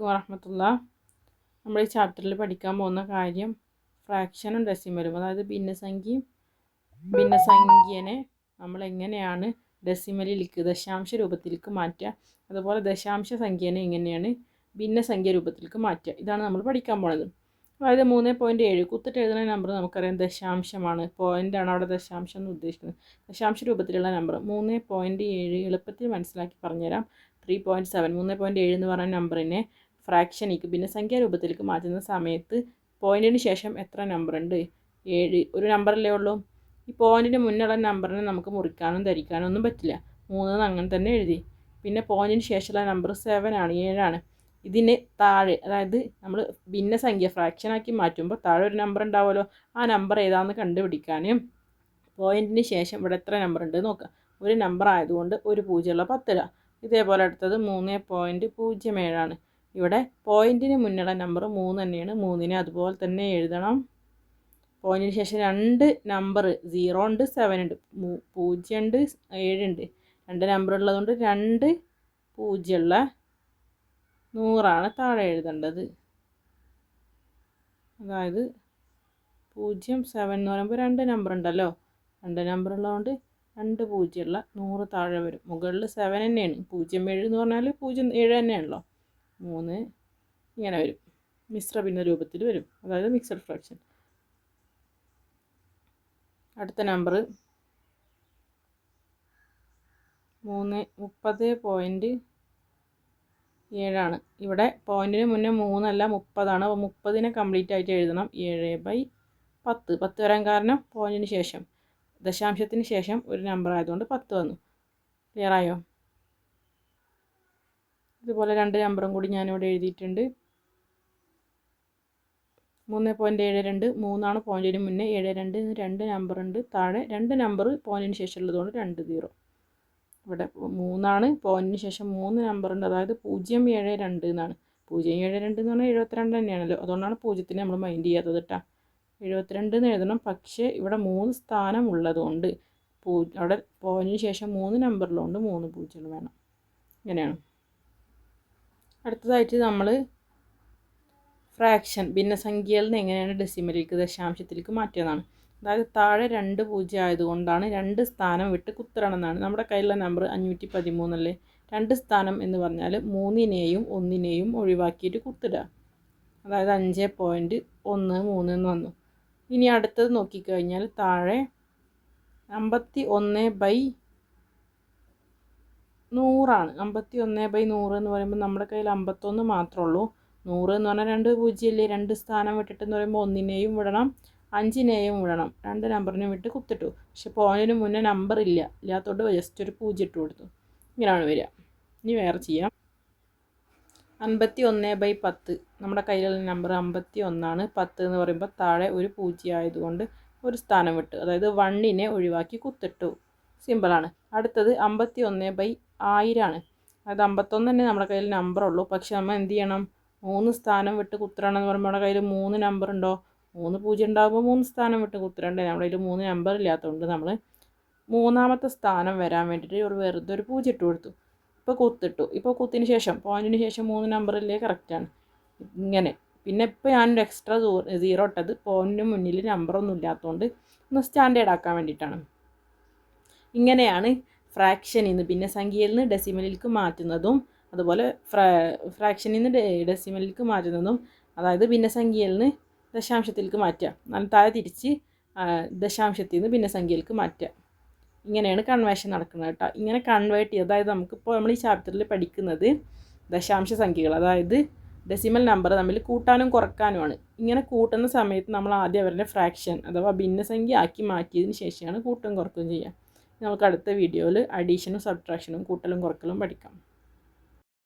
അലൈക്കും വറഹ്മത്തുള്ളാഹി. നമ്മൾ ഈ ചാപ്റ്ററിൽ പഠിക്കാൻ പോകുന്ന കാര്യം ഫ്രാക്ഷനും ഡെസിമലും, അതായത് ഭിന്നസംഖ്യനെ നമ്മൾ എങ്ങനെയാണ് ഡെസിമലിലേക്ക് ദശാംശ രൂപത്തിലേക്ക് മാറ്റുക, അതുപോലെ ദശാംശ സംഖ്യനെ എങ്ങനെയാണ് ഭിന്നസംഖ്യ രൂപത്തിലേക്ക് മാറ്റുക. ഇതാണ് നമ്മൾ പഠിക്കാൻ പോകുന്നത്. അതായത് 3.7 കുത്തിട്ട് എഴുതുന്ന നമ്പർ നമുക്കറിയാം ദശാംശമാണ്, പോയിൻ്റാണ് അവിടെ ദശാംശം എന്ന് ഉദ്ദേശിക്കുന്നത്. ദശാംശ രൂപത്തിലുള്ള നമ്പർ 3.7 എളുപ്പത്തിൽ മനസ്സിലാക്കി പറഞ്ഞുതരാം. 3.7 3.7 എന്ന് പറയുന്ന നമ്പറിനെ ഫ്രാക്ഷനിലേക്ക് ഭിന്നസംഖ്യ രൂപത്തിലേക്ക് മാറ്റുന്ന സമയത്ത് പോയിൻറ്റിന് ശേഷം എത്ര നമ്പർ ഉണ്ട്? 7. ഒരു നമ്പറല്ലേ ഉള്ളൂ. ഈ പോയിൻറ്റിന് മുന്നുള്ള നമ്പറിനെ നമുക്ക് മുറിക്കാനും ധരിക്കാനും ഒന്നും പറ്റില്ല. 3 അങ്ങനെ തന്നെ എഴുതി. പിന്നെ പോയിൻറ്റിന് ശേഷമുള്ള നമ്പർ 7 ആണ്, 7 ഇതിന് താഴെ, അതായത് നമ്മൾ ഭിന്നസംഖ്യ ഫ്രാക്ഷനാക്കി മാറ്റുമ്പോൾ താഴെ ഒരു നമ്പർ ഉണ്ടാവുമല്ലോ, ആ നമ്പർ ഏതാണെന്ന് കണ്ടുപിടിക്കാനും പോയിൻറ്റിന് ശേഷം ഇവിടെ എത്ര നമ്പർ ഉണ്ട് നോക്കുക. ഒരു നമ്പർ ആയതുകൊണ്ട് ഒരു പൂജ്യമുള്ള 10 ഇടുക. ഇതേപോലെ അടുത്തത് 3.07 ഇവിടെ പോയിൻറ്റിന് മുന്നുള്ള നമ്പർ 3 തന്നെയാണ്, 3നെ അതുപോലെ തന്നെ എഴുതണം. പോയിൻറ്റിന് ശേഷം 2 നമ്പർ 0 ഉണ്ട്, 7 ഉണ്ട്, 0 ഉണ്ട്, 7 ഉണ്ട്. 2 നമ്പർ ഉള്ളതുകൊണ്ട് 2 പൂജ്യമുള്ള 100 താഴെ എഴുതേണ്ടത്. അതായത് 0 7 എന്ന് പറയുമ്പോൾ 2 നമ്പർ ഉണ്ടല്ലോ, 2 നമ്പർ ഉള്ളതുകൊണ്ട് 2 പൂജ്യമുള്ള 100 താഴെ വരും. മുകളിൽ 7 തന്നെയാണ്, 0.7 എന്ന് പറഞ്ഞാൽ 0.7 തന്നെയാണല്ലോ. 3 ഇങ്ങനെ വരും, മിശ്ര ഭിന്ന രൂപത്തിൽ വരും, അതായത് മിക്സഡ് ഫ്രാക്ഷൻ. അടുത്ത നമ്പർ 30.7 ഇവിടെ പോയിൻറ്റിന് മുന്നേ 3 അല്ല 30 അപ്പോൾ 30നെ കംപ്ലീറ്റ് ആയിട്ട് എഴുതണം. 7/10 10 വരാൻ കാരണം പോയിൻറ്റിന് ശേഷം ദശാംശത്തിന് ശേഷം ഒരു നമ്പർ ആയതുകൊണ്ട് 10 വന്നു. ക്ലിയർ ആയോ? ഇതുപോലെ 2 നമ്പറും കൂടി ഞാനിവിടെ എഴുതിയിട്ടുണ്ട്. 3.72 3 പോയിൻറ്റിന് മുന്നേ, 72 2 നമ്പർ ഉണ്ട്, താഴെ 2 നമ്പർ പോയിൻറ്റിന് ശേഷം ഉള്ളതുകൊണ്ട് 2 0. ഇവിടെ 3 പോയിൻറ്റിന് ശേഷം 3 നമ്പർ ഉണ്ട്, അതായത് 0.72 എന്നാണ്. 0.72 എന്ന് പറഞ്ഞാൽ 72 തന്നെയാണല്ലോ, അതുകൊണ്ടാണ് 0ത്തിന് നമ്മൾ മൈൻഡ് ചെയ്യാത്തത് കേട്ടോ. 72 എന്ന് എഴുതണം. പക്ഷേ ഇവിടെ 3 സ്ഥാനം ഉള്ളതുകൊണ്ട് അവിടെ പോയിൻറ്റിന് ശേഷം 3 നമ്പറിലുണ്ട് 3 പൂജ്യങ്ങൾ വേണം. ഇങ്ങനെയാണ്. അടുത്തതായിട്ട് നമ്മൾ ഫ്രാക്ഷൻ ഭിന്നസംഖ്യയിൽ നിന്ന് എങ്ങനെയാണ് ഡെസിമലിലേക്ക് ദശാംശത്തിലേക്ക് മാറ്റിയതാണ്. അതായത് താഴെ 2 പൂജ്യം ആയതുകൊണ്ടാണ് 2 സ്ഥാനം വിട്ട് കുത്തിടണമെന്നാണ്. നമ്മുടെ കയ്യിലുള്ള നമ്പർ 513 അല്ലേ. 2 സ്ഥാനം എന്ന് പറഞ്ഞാൽ 3നെയും 1നെയും ഒഴിവാക്കിയിട്ട് കുത്തിടുക. അതായത് 5.13 എന്ന് വന്നു. ഇനി അടുത്തത് നോക്കിക്കഴിഞ്ഞാൽ താഴെ 51/100 51/100 എന്ന് പറയുമ്പോൾ നമ്മുടെ കയ്യിൽ 51 മാത്രമേ ഉള്ളൂ. 100 എന്ന് പറഞ്ഞാൽ 2 പൂജ്യമല്ലേ, 2 സ്ഥാനം വിട്ടിട്ടെന്ന് പറയുമ്പോൾ 1നെയും വിടണം 5നെയും വിടണം. 2 നമ്പറിനും വിട്ട് കുത്തിട്ടു. പക്ഷെ പോയിൻറ്റിന് മുന്നേ നമ്പർ ഇല്ലാത്തതുകൊണ്ട് ജസ്റ്റ് ഒരു 0 ഇട്ട് കൊടുത്തു. ഇങ്ങനെയാണ് വരിക. ഇനി വേറെ ചെയ്യാം. 51/10 നമ്മുടെ കയ്യിലുള്ള നമ്പർ 51 10 എന്ന് പറയുമ്പോൾ താഴെ ഒരു 0 ആയതുകൊണ്ട് ഒരു സ്ഥാനം വിട്ടു, അതായത് 1നെ ഒഴിവാക്കി കുത്തിട്ടു. സിമ്പിളാണ്. അടുത്തത് 51/1000 അതായത് 51 തന്നെ നമ്മുടെ കയ്യിൽ നമ്പർ ഉള്ളൂ. പക്ഷെ നമ്മൾ എന്ത് ചെയ്യണം? 3 സ്ഥാനം വിട്ട് കുത്തിരണമെന്ന് പറയുമ്പോൾ നമ്മുടെ കയ്യിൽ 3 നമ്പർ ഉണ്ടോ? 3 പൂജ്യം ഉണ്ടാകുമ്പോൾ 3 സ്ഥാനം വിട്ട് കുത്തിരണ്ടേ. നമ്മുടെ കയ്യിൽ 3 നമ്പർ ഇല്ലാത്തതുകൊണ്ട് നമ്മൾ 3ാമത്തെ സ്ഥാനം വരാൻ വേണ്ടിയിട്ട് വെറുതെ ഒരു 0 ഇട്ട് കൊടുത്തു. ഇപ്പോൾ കുത്തിട്ടു. ഇപ്പോൾ കുത്തിന് ശേഷം പോയിൻറ്റിന് ശേഷം 3 നമ്പറില്ലേ, കറക്റ്റാണ്. ഇങ്ങനെ പിന്നെ ഇപ്പോൾ ഞാനൊരു എക്സ്ട്രാ 0 ഇട്ടത് പോയിൻറ്റിന് മുന്നിൽ നമ്പറൊന്നും ഇല്ലാത്തതുകൊണ്ട് ഒന്ന് സ്റ്റാൻഡേർഡ് ആക്കാൻ വേണ്ടിയിട്ടാണ്. ഇങ്ങനെയാണ് ഫ്രാക്ഷനിൽ നിന്ന് ഭിന്നസംഖ്യയിൽ നിന്ന് ഡെസിമലിലേക്ക് മാറ്റുന്നതും, അതുപോലെ ഫ്രാക്ഷനിൽ നിന്ന് ഡെസിമലിലേക്ക് മാറ്റുന്നതും, അതായത് ഭിന്നസംഖ്യയിൽ നിന്ന് ദശാംശത്തിലേക്ക് മാറ്റുക, താഴെ തിരിച്ച് ദശാംശത്തിൽ നിന്ന് ഭിന്നസംഖ്യയിലേക്ക് മാറ്റുക. ഇങ്ങനെയാണ് കൺവേർഷൻ നടക്കുന്നത് കേട്ടോ. ഇങ്ങനെ കൺവേർട്ട് ചെയ്യുക, അതായത് നമുക്കിപ്പോൾ നമ്മൾ ഈ ചാപ്റ്ററിൽ പഠിക്കുന്നത് ദശാംശ സംഖ്യകൾ, അതായത് ഡെസിമൽ നമ്പർ തമ്മിൽ കൂട്ടാനും കുറക്കാനുമാണ്. ഇങ്ങനെ കൂട്ടുന്ന സമയത്ത് നമ്മൾ ആദ്യം അവരുടെ ഫ്രാക്ഷൻ അഥവാ ഭിന്നസംഖ്യ ആക്കി മാറ്റിയതിന് ശേഷമാണ് കൂട്ടും കുറക്കും ചെയ്യുക. നമുക്ക് അടുത്ത വീഡിയോയിൽ അഡീഷനും സബ്ട്രാക്ഷനും കൂട്ടലും കുറക്കലും പഠിക്കാം.